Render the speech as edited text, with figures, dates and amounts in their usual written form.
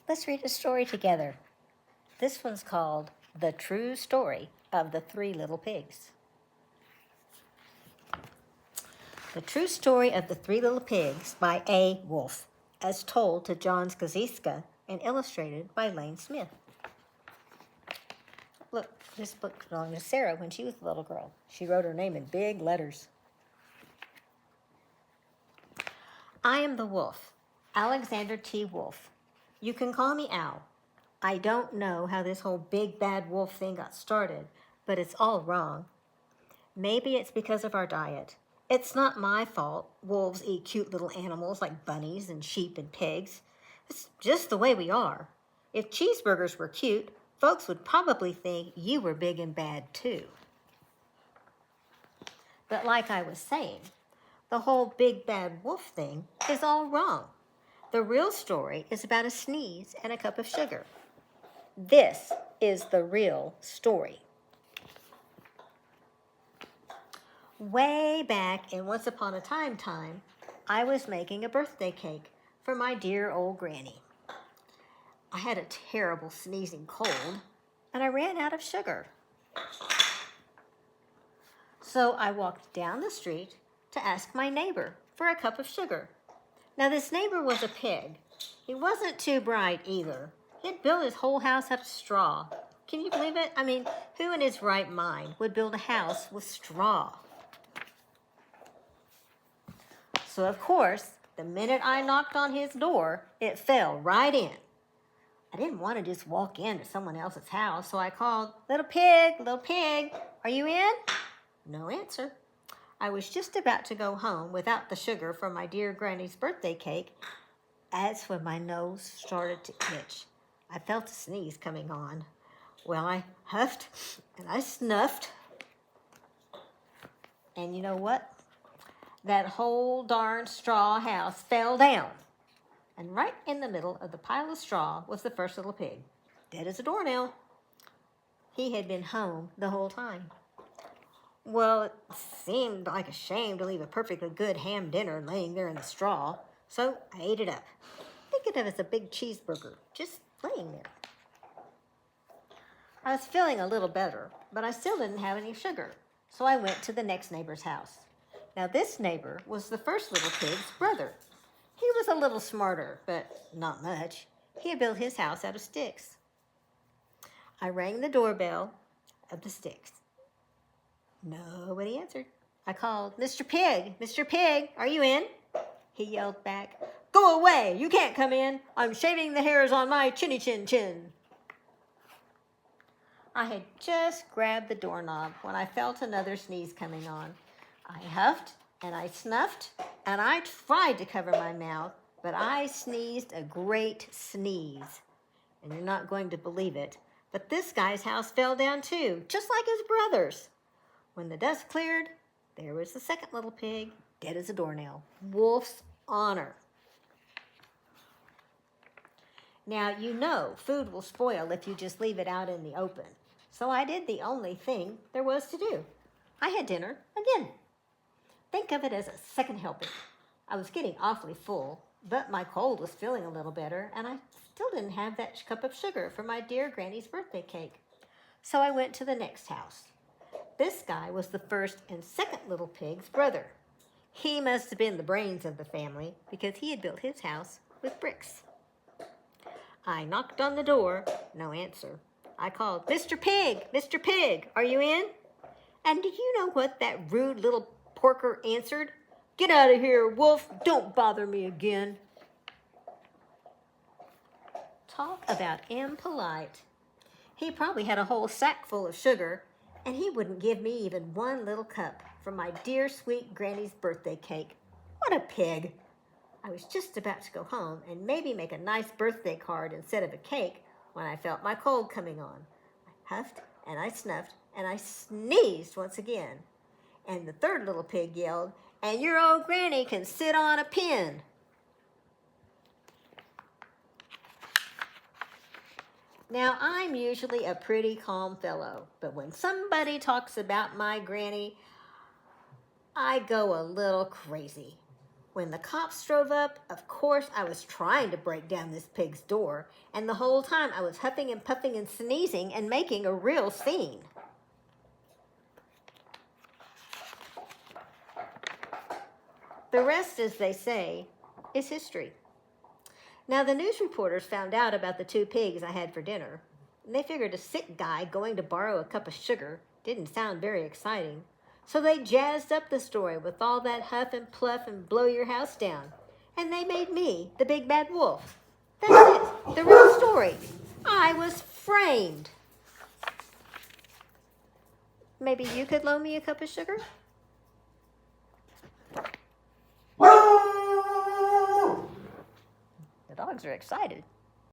Let's read a story together. This one's called The True Story of the Three Little Pigs. The True Story of the Three Little Pigs by A. Wolfe, as told to John Skaziska and illustrated by Lane Smith. Look, this book belonged to Sarah when she was a little girl. She wrote her name in big letters. I am the wolf, Alexander T. Wolfe. You can call me Al. I don't know how this whole big bad wolf thing got started, but it's all wrong. Maybe it's because of our diet. It's not my fault wolves eat cute little animals like bunnies and sheep and pigs. It's just the way we are. If cheeseburgers were cute, folks would probably think you were big and bad too. But like I was saying, the whole big bad wolf thing is all wrong. The real story is about a sneeze and a cup of sugar. This is the real story. Way back in Once Upon a Time, I was making a birthday cake for my dear old granny. I had a terrible sneezing cold, and I ran out of sugar. So I walked down the street to ask my neighbor for a cup of sugar. Now, this neighbor was a pig. He wasn't too bright either. He'd built his whole house out of straw. Can you believe it? I mean, who in his right mind would build a house with straw? So, of course, the minute I knocked on his door, it fell right in. I didn't want to just walk into someone else's house, so I called, little pig, are you in? No answer. I was just about to go home without the sugar from my dear granny's birthday cake. That's when my nose started to itch. I felt a sneeze coming on. Well, I huffed and I snuffed. And you know what? That whole darn straw house fell down. And right in the middle of the pile of straw was the first little pig, dead as a doornail. He had been home the whole time. Well, it seemed like a shame to leave a perfectly good ham dinner laying there in the straw, so I ate it up. Think of it as a big cheeseburger, just laying there. I was feeling a little better, but I still didn't have any sugar, so I went to the next neighbor's house. Now, this neighbor was the first little pig's brother. He was a little smarter, but not much. He had built his house out of sticks. I rang the doorbell of the sticks. Nobody answered. I called, Mr. Pig, are you in? He yelled back, go away, you can't come in. I'm shaving the hairs on my chinny chin. I had just grabbed the doorknob when I felt another sneeze coming on. I huffed and I snuffed and I tried to cover my mouth, but I sneezed a great sneeze. And you're not going to believe it, but this guy's house fell down too, just like his brother's. When the dust cleared, there was the second little pig, dead as a doornail. Wolf's honor. Now, you know food will spoil if you just leave it out in the open. So I did the only thing there was to do. I had dinner again. Think of it as a second helping. I was getting awfully full, but my cold was feeling a little better, and I still didn't have that cup of sugar for my dear granny's birthday cake. So I went to the next house. This guy was the first and second little pig's brother. He must have been the brains of the family because he had built his house with bricks. I knocked on the door, no answer. I called, Mr. Pig, are you in? And do you know what that rude little porker answered? Get out of here, wolf, don't bother me again. Talk about impolite. He probably had a whole sack full of sugar, and he wouldn't give me even one little cup from my dear sweet granny's birthday cake. What a pig. I was just about to go home and maybe make a nice birthday card instead of a cake when I felt my cold coming on. I huffed and I snuffed and I sneezed once again. And the third little pig yelled, and your old granny can sit on a pin. Now, I'm usually a pretty calm fellow, but when somebody talks about my granny, I go a little crazy. When the cops drove up, of course, I was trying to break down this pig's door, and the whole time I was huffing and puffing and sneezing and making a real scene. The rest, as they say, is history. Now, the news reporters found out about the 2 pigs I had for dinner, and they figured a sick guy going to borrow a cup of sugar didn't sound very exciting. So they jazzed up the story with all that huff and pluff and blow your house down. And they made me the big bad wolf. That's it, the real story. I was framed. Maybe you could loan me a cup of sugar? The dogs are excited.